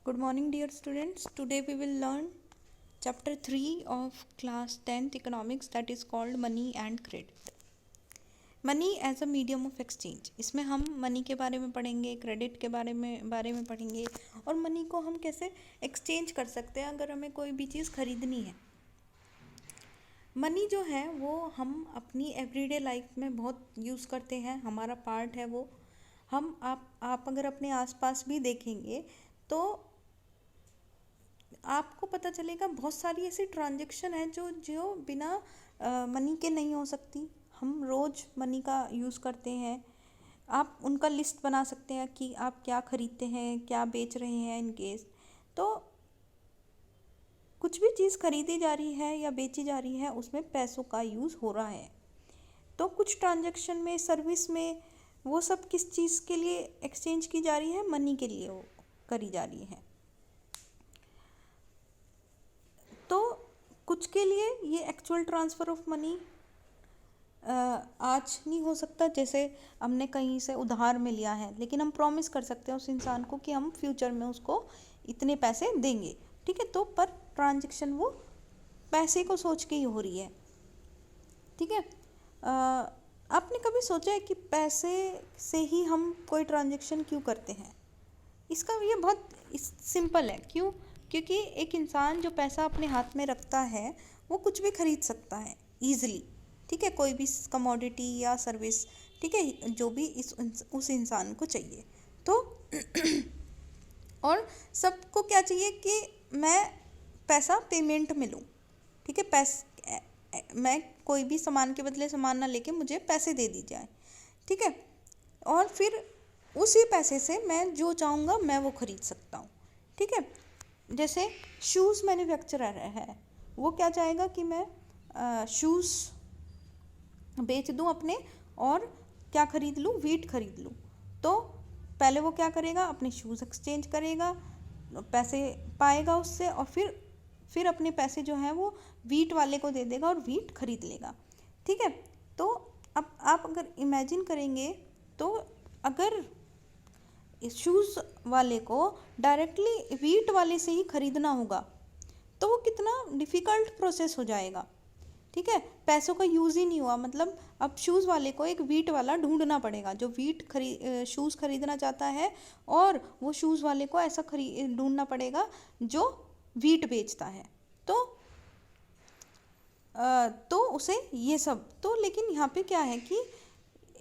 Good morning, dear students. Today we will learn chapter 3 of class 10th economics, that is called money and credit. Money as a medium of exchange. इसमें हम money के बारे में पढ़ेंगे, credit के बारे में पढ़ेंगे और मनी को हम कैसे एक्सचेंज कर सकते हैं अगर हमें कोई भी चीज़ खरीदनी है। मनी जो है वो हम अपनी एवरीडे लाइफ में बहुत यूज़ करते हैं, हमारा पार्ट है वो। आप अगर अपने आसपास भी देखेंगे तो आपको पता चलेगा बहुत सारी ऐसी ट्रांजैक्शन है जो बिना मनी के नहीं हो सकती। हम रोज़ मनी का यूज़ करते हैं। आप उनका लिस्ट बना सकते हैं कि आप क्या खरीदते हैं, क्या बेच रहे हैं। इन केस तो कुछ भी चीज़ खरीदी जा रही है या बेची जा रही है उसमें पैसों का यूज़ हो रहा है। तो कुछ ट्रांजैक्शन में, सर्विस में, वो सब किस चीज़ के लिए एक्सचेंज की जा रही है? मनी के लिए वो करी जा रही है। तो कुछ के लिए ये एक्चुअल ट्रांसफ़र ऑफ मनी आज नहीं हो सकता, जैसे हमने कहीं से उधार में लिया है, लेकिन हम प्रॉमिस कर सकते हैं उस इंसान को कि हम फ्यूचर में उसको इतने पैसे देंगे, ठीक है। तो पर ट्रांजैक्शन वो पैसे को सोच के ही हो रही है, ठीक है। आपने कभी सोचा है कि पैसे से ही हम कोई ट्रांजैक्शन क्यों करते हैं? इसका ये बहुत सिंपल है। क्यों? क्योंकि एक इंसान जो पैसा अपने हाथ में रखता है वो कुछ भी खरीद सकता है ईजिली, ठीक है। कोई भी कमोडिटी या सर्विस, ठीक है, जो भी उस इंसान को चाहिए। तो और सबको क्या चाहिए कि मैं पैसा पेमेंट में लूँ, ठीक है। मैं कोई भी सामान के बदले सामान ना लेके मुझे पैसे दे दी जाए, ठीक है। और फिर उसी पैसे से मैं जो चाहूँगा मैं वो खरीद सकता हूँ, ठीक है। जैसे शूज़ मैन्युफैक्चरर है, वो क्या चाहेगा कि मैं शूज़ बेच दूँ अपने और क्या खरीद लूँ? वीट खरीद लूँ। तो पहले वो क्या करेगा? अपने शूज़ एक्सचेंज करेगा, पैसे पाएगा उससे, और फिर अपने पैसे जो हैं वो वीट वाले को दे देगा और वीट खरीद लेगा, ठीक है। तो अब आप अगर इमेजिन करेंगे तो अगर शूज़ वाले को डायरेक्टली वीट वाले से ही खरीदना होगा तो वो कितना डिफ़िकल्ट प्रोसेस हो जाएगा, ठीक है। पैसों का यूज़ ही नहीं हुआ, मतलब अब शूज़ वाले को एक वीट वाला ढूंढना पड़ेगा जो शूज़ खरीदना चाहता है, और वो शूज़ वाले को ऐसा ढूंढना पड़ेगा जो वीट बेचता है। तो उसे ये सब तो, लेकिन यहाँ पे क्या है कि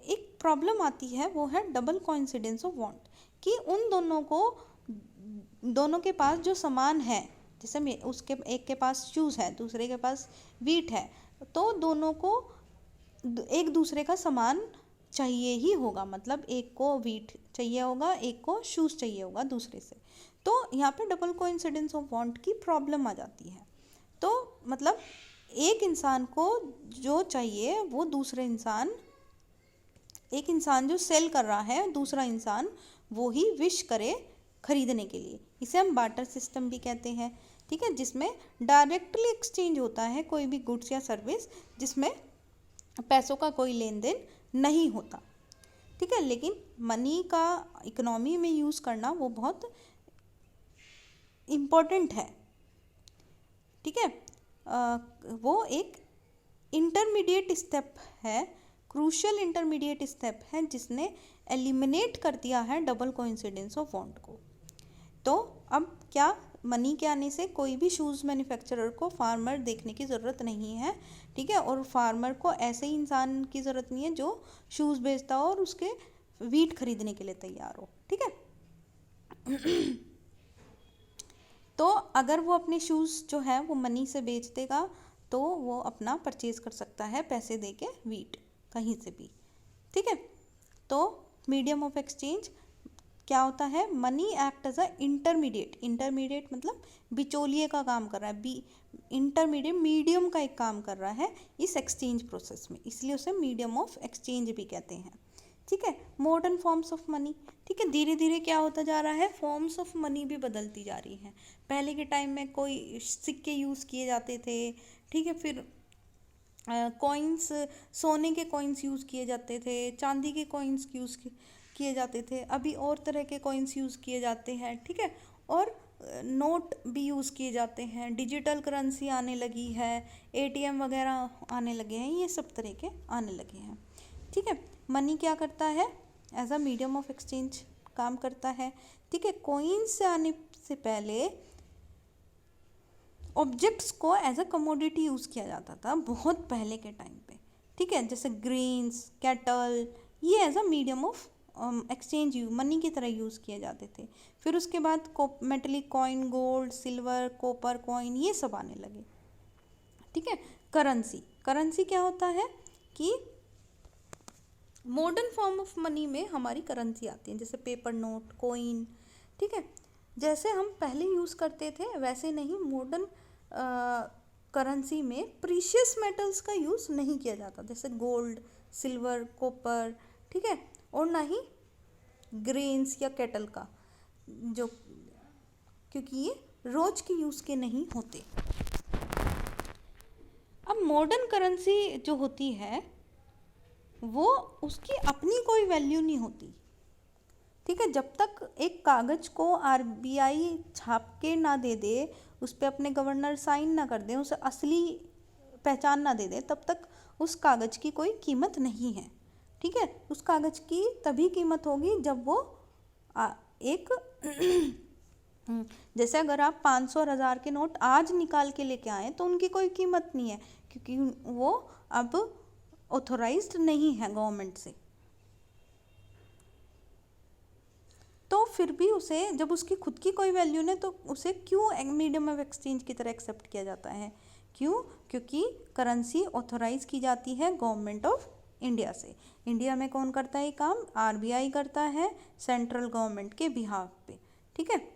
एक प्रॉब्लम आती है, वो है डबल कोइंसिडेंस ऑफ वांट, कि उन दोनों के पास जो सामान है, जैसे उसके एक के पास शूज़ है, दूसरे के पास वीट है, तो दोनों को एक दूसरे का सामान चाहिए ही होगा। मतलब एक को वीट चाहिए होगा, एक को शूज़ चाहिए होगा दूसरे से। तो यहाँ पे डबल कोइंसिडेंस ऑफ वांट की प्रॉब्लम आ जाती है। तो मतलब एक इंसान को जो चाहिए वो एक इंसान जो सेल कर रहा है, दूसरा इंसान वो ही विश करे खरीदने के लिए। इसे हम बार्टर सिस्टम भी कहते हैं, ठीक है, जिसमें डायरेक्टली एक्सचेंज होता है कोई भी गुड्स या सर्विस, जिसमें पैसों का कोई लेन देन नहीं होता, ठीक है। लेकिन मनी का इकोनॉमी में यूज़ करना वो बहुत इम्पोर्टेंट है, ठीक है। वो एक इंटरमीडिएट स्टेप है, क्रूशियल इंटरमीडिएट स्टेप है, जिसने एलिमिनेट कर दिया है डबल कोइंसिडेंस ऑफ वांट को। तो अब क्या, मनी के आने से कोई भी शूज़ मैन्युफैक्चरर को फार्मर देखने की ज़रूरत नहीं है, ठीक है। और फार्मर को ऐसे ही इंसान की ज़रूरत नहीं है जो शूज़ बेचता हो और उसके वीट खरीदने के लिए तैयार हो, ठीक है। तो अगर वो अपने शूज़ जो है वो मनी से बेच देगा तो वो अपना परचेज़ कर सकता है पैसे दे के वीट कहीं से भी, ठीक है। तो मीडियम ऑफ एक्सचेंज क्या होता है? Money act as a intermediate मतलब बिचौलिए का काम कर रहा है, इंटरमीडिएट मीडियम का एक काम कर रहा है इस एक्सचेंज प्रोसेस में, इसलिए उसे मीडियम ऑफ एक्सचेंज भी कहते हैं, ठीक है। मॉडर्न फॉर्म्स ऑफ मनी, ठीक है, धीरे धीरे क्या होता जा रहा है, फॉर्म्स ऑफ मनी भी बदलती जा रही हैं। पहले के टाइम में कोई सिक्के यूज़ किए जाते थे, ठीक है, फिर कॉइन्स, सोने के कॉइन्स यूज़ किए जाते थे, चांदी के कॉइन्स यूज़ किए जाते थे, अभी और तरह के कॉइन्स यूज़ किए जाते हैं, ठीक है। और नोट भी यूज़ किए जाते हैं, डिजिटल करेंसी आने लगी है, एटीएम वगैरह आने लगे हैं, ये सब तरह के आने लगे हैं। ठीक है, मनी क्या करता है, as a medium of exchange काम करता है। ठीक है, कॉइन्स से आने से पहले ऑब्जेक्ट्स को एज अ कमोडिटी यूज़ किया जाता था बहुत पहले के टाइम पे। ठीक है, जैसे ग्रेन्स, कैटल, ये as a medium of exchange money की तरह यूज़ किए जाते थे। फिर उसके बाद metallic coin, gold, silver, copper coin, ये सब आने लगे। ठीक है, करेंसी, करेंसी क्या होता है कि मॉडर्न फॉर्म ऑफ मनी में हमारी करेंसी आती है, जैसे पेपर नोट, कॉइन। ठीक है, जैसे हम पहले यूज़ करते थे वैसे नहीं, मॉडर्न करेंसी में प्रीशियस मेटल्स का यूज़ नहीं किया जाता, जैसे गोल्ड, सिल्वर, कॉपर। ठीक है, और ना ही ग्रेन्स या केटल का, जो क्योंकि ये रोज के यूज़ के नहीं होते। अब मॉडर्न करेंसी जो होती है वो उसकी अपनी कोई वैल्यू नहीं होती। ठीक है, जब तक एक कागज़ को आरबीआई छाप के ना दे दे, उस पर अपने गवर्नर साइन ना कर दें, उसे असली पहचान ना दे दे, तब तक उस कागज़ की कोई कीमत नहीं है। ठीक है, उस कागज़ की तभी कीमत होगी जब वो एक जैसे अगर आप 500 और 1000 के नोट आज निकाल के लेके आए तो उनकी कोई कीमत नहीं है, क्योंकि वो अब ऑथोराइज्ड नहीं है गवर्नमेंट से। तो फिर भी उसे, जब उसकी खुद की कोई वैल्यू नहीं, तो उसे क्यों मीडियम ऑफ एक्सचेंज की तरह एक्सेप्ट किया जाता है? क्यों? क्योंकि करेंसी ऑथोराइज की जाती है गवर्नमेंट ऑफ इंडिया से। इंडिया में कौन करता है ये काम? आरबीआई करता है, सेंट्रल गवर्नमेंट के बिहाफ पे। ठीक है,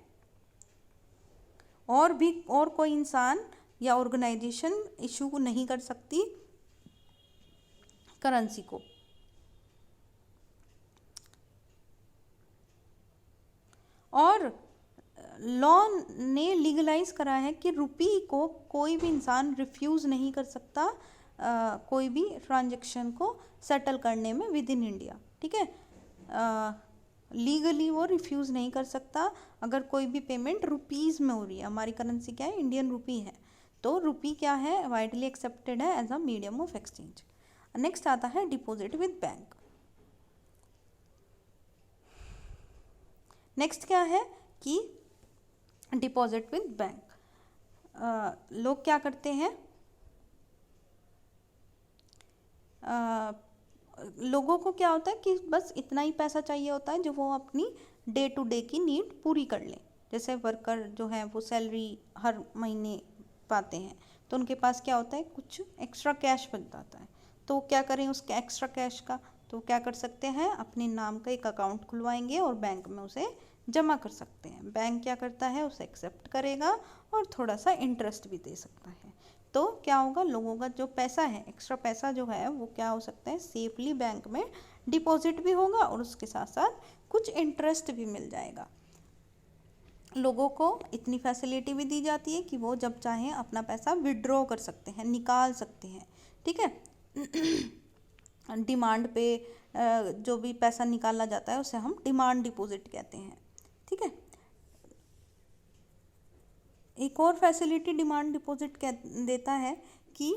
और कोई इंसान या ऑर्गेनाइजेशन इशू नहीं कर सकती करेंसी को। और लॉ ने लीगलाइज करा है कि रुपी को कोई भी इंसान रिफ्यूज़ नहीं कर सकता कोई भी ट्रांजैक्शन को सेटल करने में विद इन इंडिया। ठीक है, लीगली वो रिफ्यूज़ नहीं कर सकता अगर कोई भी पेमेंट रुपीज़ में हो रही है। हमारी करेंसी क्या है? इंडियन रुपी है, तो रुपी क्या है? वाइडली एक्सेप्टेड है as a medium of exchange. Next आता है डिपॉजिट विद बैंक। नेक्स्ट क्या है कि डिपॉजिट विद बैंक। लोग क्या करते हैं, लोगों को क्या होता है कि बस इतना ही पैसा चाहिए होता है जो वो अपनी डे टू डे की नीड पूरी कर लें। जैसे वर्कर जो है वो सैलरी हर महीने पाते हैं, तो उनके पास क्या होता है, कुछ एक्स्ट्रा कैश बन जाता है। तो क्या करें उसके एक्स्ट्रा कैश का? तो क्या कर सकते हैं, अपने नाम का एक अकाउंट खुलवाएंगे और बैंक में उसे जमा कर सकते हैं। बैंक क्या करता है, उसे एक्सेप्ट करेगा और थोड़ा सा इंटरेस्ट भी दे सकता है। तो क्या होगा, लोगों का जो पैसा है, एक्स्ट्रा पैसा जो है वो क्या हो सकता है, सेफली बैंक में डिपॉजिट भी होगा और उसके साथ साथ कुछ इंटरेस्ट भी मिल जाएगा। लोगों को इतनी फैसिलिटी भी दी जाती है कि वो जब चाहें अपना पैसा विड्रॉ कर सकते हैं, निकाल सकते हैं। ठीक है, डिमांड पे जो भी पैसा निकाला जाता है उसे हम डिमांड डिपॉजिट कहते हैं। ठीक है, एक और फैसिलिटी डिमांड डिपॉजिट देता है कि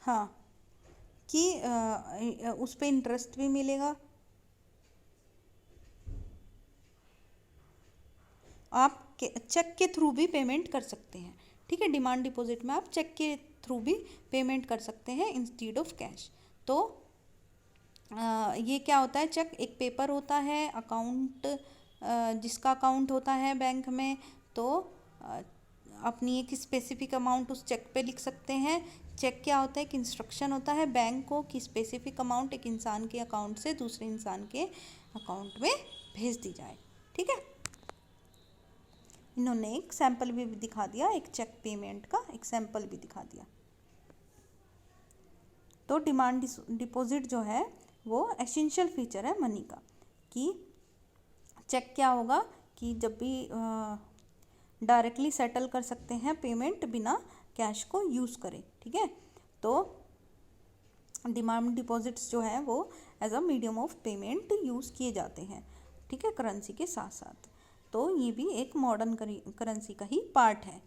हाँ, कि उस पर इंटरेस्ट भी मिलेगा। आप चेक के थ्रू भी पेमेंट कर सकते हैं। ठीक है, डिमांड डिपॉजिट में आप चेक के थ्रू भी पेमेंट कर सकते हैं इंस्टीड ऑफ कैश। तो ये क्या होता है, चेक एक पेपर होता है, अकाउंट जिसका अकाउंट होता है बैंक में, तो अपनी एक स्पेसिफिक अमाउंट उस चेक पे लिख सकते हैं। चेक क्या होता है, एक इंस्ट्रक्शन होता है बैंक को कि स्पेसिफिक अमाउंट एक इंसान के अकाउंट से दूसरे इंसान के अकाउंट में भेज दी जाए। ठीक है, इन्होंने एक सैंपल भी दिखा दिया, एक चेक पेमेंट का एक सैंपल भी दिखा दिया। तो डिमांड डिपॉजिट जो है वो एसेंशियल फीचर है मनी का, कि चेक क्या होगा कि जब भी डायरेक्टली सेटल कर सकते हैं पेमेंट बिना कैश को यूज़ करे। ठीक है, तो डिमांड डिपॉजिट्स जो है वो as a medium of payment use किए जाते हैं। ठीक है, करेंसी के साथ साथ। तो ये भी एक मॉडर्न करेंसी का ही पार्ट है।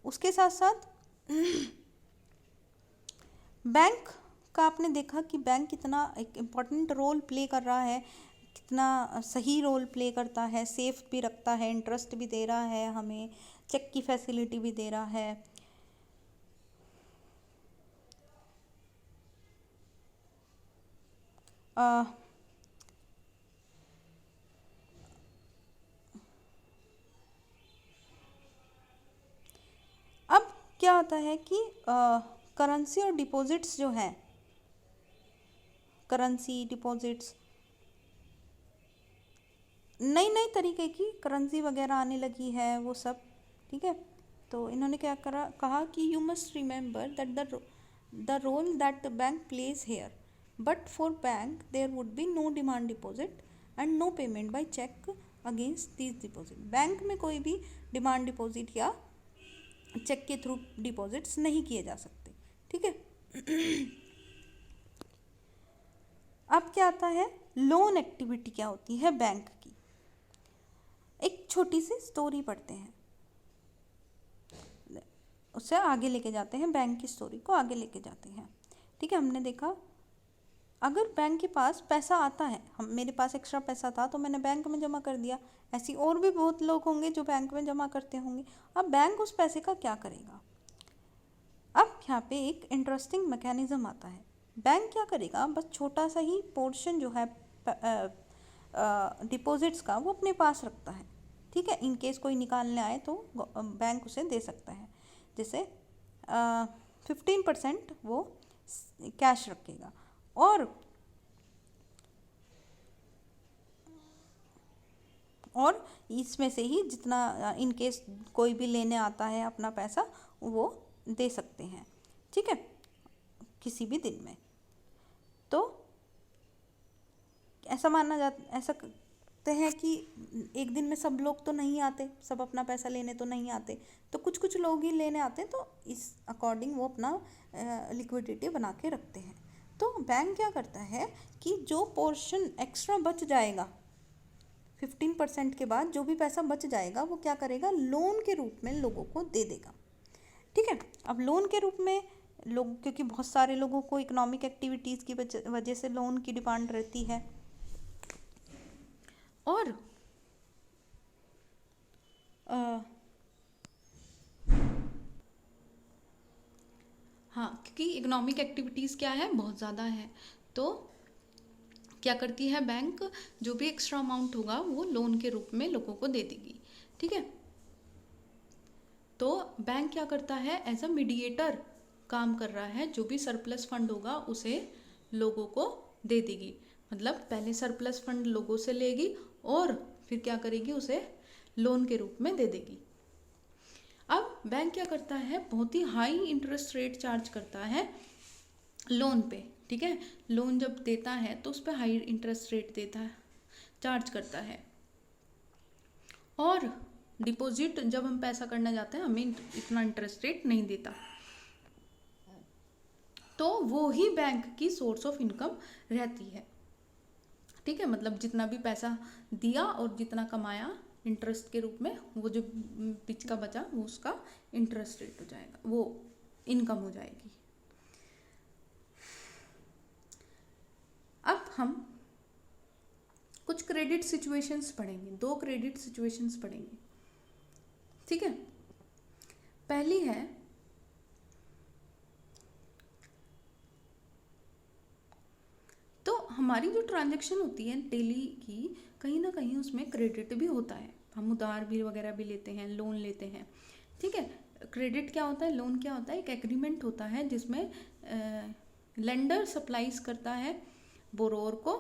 उसके साथ साथ बैंक का आपने देखा कि बैंक कितना एक इम्पॉर्टेंट रोल प्ले कर रहा है, कितना सही रोल प्ले करता है, सेफ भी रखता है, इंटरेस्ट भी दे रहा है, हमें चेक की फैसिलिटी भी दे रहा है। अब क्या होता है कि करेंसी और डिपॉजिट्स जो हैं, करेंसी डिपॉजिट्स, नई नई तरीके की करेंसी वगैरह आने लगी है वो सब। ठीक है, तो इन्होंने क्या कहा कि you must remember that the role that bank plays here, but for bank there would be no demand deposit and no payment by cheque against this deposit. Bank में कोई भी डिमांड डिपॉजिट या चेक के through deposits नहीं किए जा सकते। ठीक है, अब क्या आता है, लोन एक्टिविटी क्या होती है बैंक की। एक छोटी सी स्टोरी पढ़ते हैं, उससे आगे लेके जाते हैं, बैंक की स्टोरी को आगे लेके जाते हैं। ठीक है, हमने देखा अगर बैंक के पास पैसा आता है, मेरे पास एक्स्ट्रा पैसा था तो मैंने बैंक में जमा कर दिया, ऐसी और भी बहुत लोग होंगे जो बैंक में जमा करते होंगे। अब बैंक उस पैसे का क्या करेगा। अब यहाँ पे एक इंटरेस्टिंग मैकेनिज्म आता है। बैंक क्या करेगा, बस छोटा सा ही पोर्शन जो है डिपॉजिट्स का वो अपने पास रखता है। ठीक है, इन केस कोई निकालने आए तो बैंक उसे दे सकता है। जैसे 15% वो कैश रखेगा और इसमें से ही जितना इन केस कोई भी लेने आता है अपना पैसा वो दे सकते हैं। ठीक है, किसी भी दिन में। तो ऐसा करते हैं कि एक दिन में सब लोग तो नहीं आते, सब अपना पैसा लेने तो नहीं आते, तो कुछ कुछ लोग ही लेने आते हैं, तो इस अकॉर्डिंग वो अपना लिक्विडिटी बना के रखते हैं। तो बैंक क्या करता है कि जो पोर्शन एक्स्ट्रा बच जाएगा 15% के बाद, जो भी पैसा बच जाएगा वो क्या करेगा, लोन के रूप में लोगों को दे देगा। ठीक है, अब लोन के रूप में लोग, क्योंकि बहुत सारे लोगों को इकोनॉमिक एक्टिविटीज़ की वजह से लोन की डिमांड रहती है, और हाँ, क्योंकि इकोनॉमिक एक्टिविटीज़ क्या है, बहुत ज़्यादा है, तो क्या करती है बैंक, जो भी एक्स्ट्रा अमाउंट होगा वो लोन के रूप में लोगों को दे देगी। ठीक है, तो बैंक क्या करता है, एज अ मीडिएटर काम कर रहा है, जो भी सरप्लस फंड होगा उसे लोगों को दे देगी। मतलब पहले सरप्लस फंड लोगों से लेगी और फिर क्या करेगी, उसे लोन के रूप में दे देगी। अब बैंक क्या करता है, बहुत ही हाई इंटरेस्ट रेट चार्ज करता है लोन पे। ठीक है, लोन जब देता है तो उस पर हाई इंटरेस्ट रेट देता है, चार्ज करता है, और डिपॉजिट जब हम पैसा करने जाते हैं हमें इतना इंटरेस्ट रेट नहीं देता। तो वो ही बैंक की सोर्स ऑफ इनकम रहती है। ठीक है, मतलब जितना भी पैसा दिया और जितना कमाया इंटरेस्ट के रूप में, वो जो बीच का बचा वो उसका इंटरेस्ट रेट हो जाएगा, वो इनकम हो जाएगी। अब हम कुछ क्रेडिट सिचुएशंस पढ़ेंगे, 2 क्रेडिट सिचुएशंस पढ़ेंगे। ठीक है, पहली है तो हमारी जो ट्रांजैक्शन होती है डेली की, कहीं ना कहीं उसमें क्रेडिट भी होता है, हम उधार भी वगैरह भी लेते हैं, लोन लेते हैं। ठीक है, क्रेडिट क्या होता है, लोन क्या होता है, एक एग्रीमेंट होता है जिसमें लेंडर सप्लाईज करता है बोरोवर को,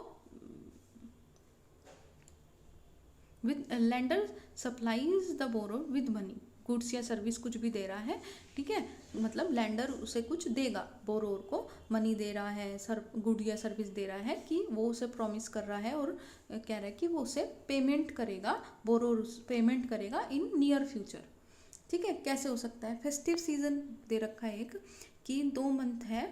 with lender supplies the borrower with money, goods या सर्विस कुछ भी दे रहा है। ठीक है, मतलब लेंडर उसे कुछ देगा, बोरोवर को मनी दे रहा है, गुड या सर्विस दे रहा है, कि वो उसे प्रॉमिस कर रहा है और कह रहा है कि वो उसे पेमेंट करेगा, बोरोवर पेमेंट करेगा इन नियर फ्यूचर। ठीक है, कैसे हो सकता है? फेस्टिव सीजन दे रखा है एक कि 2 मंथ है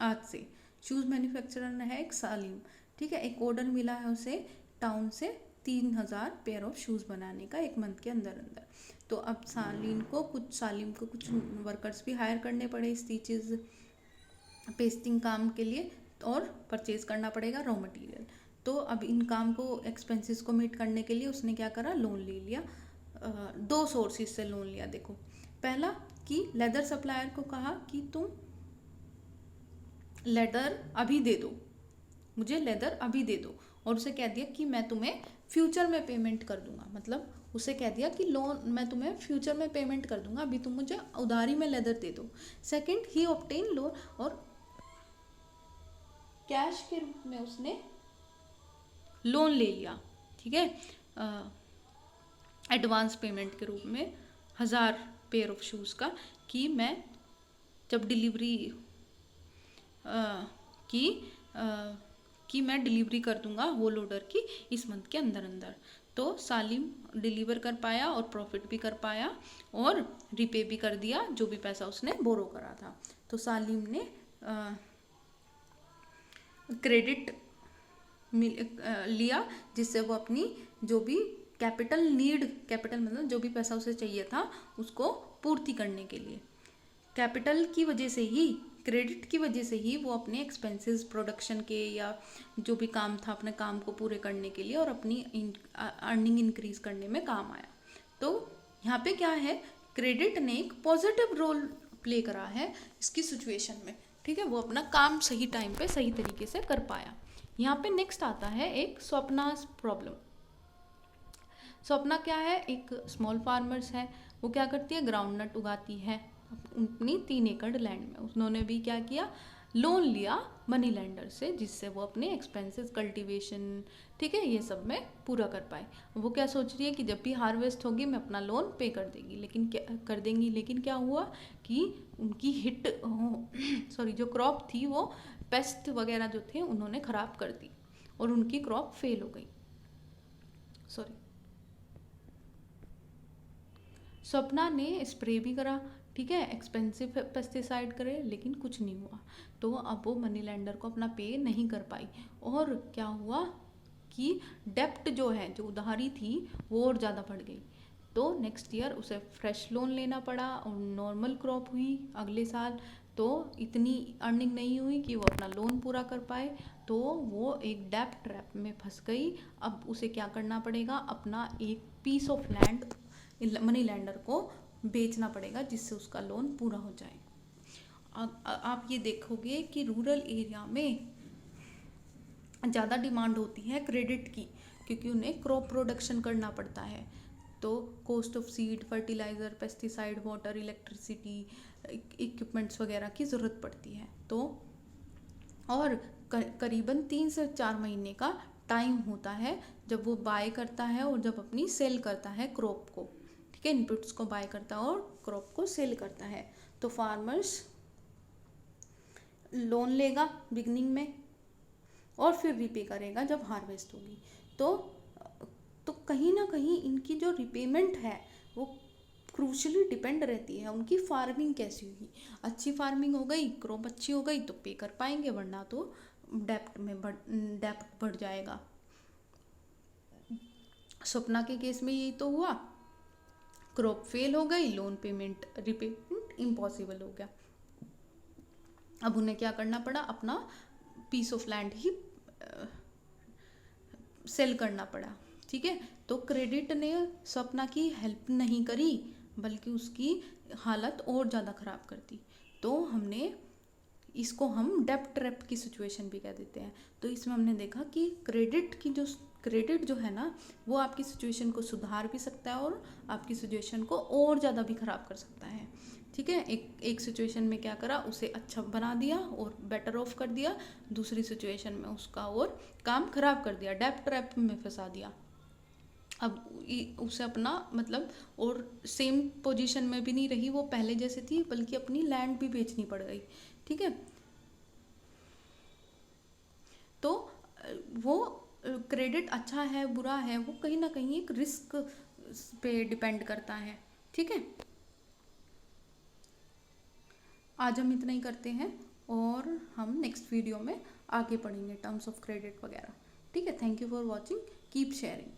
आज से। शूज़ मैन्युफैक्चरर है एक सालिम, ठीक है, एक ऑर्डर मिला है उसे टाउन से 3000 पेयर ऑफ शूज़ बनाने का 1 मंथ के अंदर अंदर। तो अब सालिम को कुछ वर्कर्स भी हायर करने पड़े स्टिचेस पेस्टिंग काम के लिए और परचेज करना पड़ेगा रॉ मटेरियल। तो अब इन काम को एक्सपेंसेस को मीट करने के लिए उसने क्या करा, लोन ले लिया। 2 सोर्सेज से लोन लिया। देखो, पहला कि लेदर सप्लायर को कहा कि तुम लेदर अभी दे दो, मुझे लेदर अभी दे दो, और उसे कह दिया कि मैं तुम्हें फ्यूचर में पेमेंट कर दूंगा। मतलब उसे कह दिया कि लोन मैं तुम्हें फ्यूचर में पेमेंट कर दूंगा, अभी तुम मुझे उधारी में लेदर दे दो। सेकंड, ही ऑब्टेन लोन, और कैश के रूप में उसने लोन ले लिया, ठीक है, एडवांस पेमेंट के रूप में 1000 पेयर ऑफ शूज़ का, कि मैं जब डिलीवरी कि मैं डिलीवरी कर दूंगा होल ऑर्डर की इस मंथ के अंदर अंदर। तो सालिम डिलीवर कर पाया और प्रॉफिट भी कर पाया और रिपे भी कर दिया जो भी पैसा उसने बोरो करा था। तो सालिम ने क्रेडिट लिया जिससे वो अपनी जो भी कैपिटल मतलब जो भी पैसा उसे चाहिए था उसको पूर्ति करने के लिए, कैपिटल की वजह से ही, क्रेडिट की वजह से ही वो अपने एक्सपेंसेस प्रोडक्शन के या जो भी काम था अपने काम को पूरे करने के लिए और अपनी अर्निंग इंक्रीज करने में काम आया। तो यहाँ पे क्या है, क्रेडिट ने एक पॉजिटिव रोल प्ले करा है इसकी सिचुएशन में, ठीक है, वो अपना काम सही टाइम पे सही तरीके से कर पाया। यहाँ पे नेक्स्ट आता है एक स्वप्नास प्रॉब्लम। स्वप्ना क्या है, एक स्मॉल फार्मर्स है, वो क्या करती है, ग्राउंड नट उगाती है अपनी 3 एकड़ लैंड में। उन्होंने भी क्या किया, लोन लिया मनी लैंडर से जिससे वो अपने एक्सपेंसेस कल्टीवेशन, ठीक है, ये सब में पूरा कर पाए। वो क्या सोच रही है कि जब भी हार्वेस्ट होगी मैं अपना लोन पे कर देंगी, लेकिन क्या हुआ कि उनकी जो क्रॉप थी वो पेस्ट वगैरह जो थे उन्होंने ख़राब कर दी और उनकी क्रॉप फेल हो गई। स्वप्ना ने स्प्रे भी करा, ठीक है, एक्सपेंसिव पेस्टिसाइड करे, लेकिन कुछ नहीं हुआ। तो अब वो मनी लैंडर को अपना पे नहीं कर पाई और क्या हुआ कि डेप्ट जो है, जो उधारी थी वो और ज़्यादा बढ़ गई। तो नेक्स्ट ईयर उसे फ्रेश लोन लेना पड़ा और नॉर्मल क्रॉप हुई अगले साल, तो इतनी अर्निंग नहीं हुई कि वो अपना लोन पूरा कर पाए। तो वो एक डेप्ट ट्रैप में फंस गई। अब उसे क्या करना पड़ेगा, अपना एक piece of land money lender को बेचना पड़ेगा जिससे उसका लोन पूरा हो जाए। आप ये देखोगे कि रूरल एरिया में ज़्यादा डिमांड होती है क्रेडिट की, क्योंकि उन्हें क्रॉप प्रोडक्शन करना पड़ता है। तो cost of seed, fertiliser, pesticide, water, electricity, equipments वगैरह की ज़रूरत पड़ती है। तो और करीबन 3 से 4 महीने का टाइम होता है जब वो बाय करता है और जब अपनी सेल करता है क्रॉप को, ठीक है, इनपुट्स को बाय करता है और क्रॉप को सेल करता है। तो फार्मर्स लोन लेगा बिगनिंग में और फिर रिपे करेगा जब हार्वेस्ट होगी। तो कहीं ना कहीं इनकी जो रिपेमेंट है वो क्रूशली डिपेंड रहती है उनकी फार्मिंग कैसी हुई। अच्छी फार्मिंग हो गई, क्रॉप अच्छी हो गई तो पे कर पाएंगे, वरना तो डेप्ट बढ़ जाएगा। स्वप्ना के केस में यही तो हुआ, क्रॉप फेल हो गई, लोन पेमेंट रिपेमेंट इम्पॉसिबल हो गया। अब उन्हें क्या करना पड़ा, अपना पीस ऑफ लैंड ही सेल करना पड़ा, ठीक है। तो क्रेडिट ने स्वप्ना की हेल्प नहीं करी बल्कि उसकी हालत और ज़्यादा ख़राब कर दी। तो इसको हम डेप्ट ट्रैप की सिचुएशन भी कह देते हैं। तो इसमें हमने देखा कि क्रेडिट जो है ना वो आपकी सिचुएशन को सुधार भी सकता है और आपकी सिचुएशन को और ज़्यादा भी ख़राब कर सकता है, ठीक है। एक सिचुएशन में क्या करा, उसे अच्छा बना दिया और बेटर ऑफ कर दिया, दूसरी सिचुएशन में उसका और काम ख़राब कर दिया, डेप्ट ट्रैप में फंसा दिया। अब उसे अपना मतलब और सेम पोजीशन में भी नहीं रही वो पहले जैसे थी, बल्कि अपनी लैंड भी बेचनी पड़ गई, ठीक है। तो वो क्रेडिट अच्छा है बुरा है वो कहीं ना कहीं एक रिस्क पे डिपेंड करता है। ठीक है, आज हम इतना ही करते हैं और हम नेक्स्ट वीडियो में आगे पढ़ेंगे टर्म्स ऑफ क्रेडिट वगैरह। ठीक है, thank you for watching, keep sharing.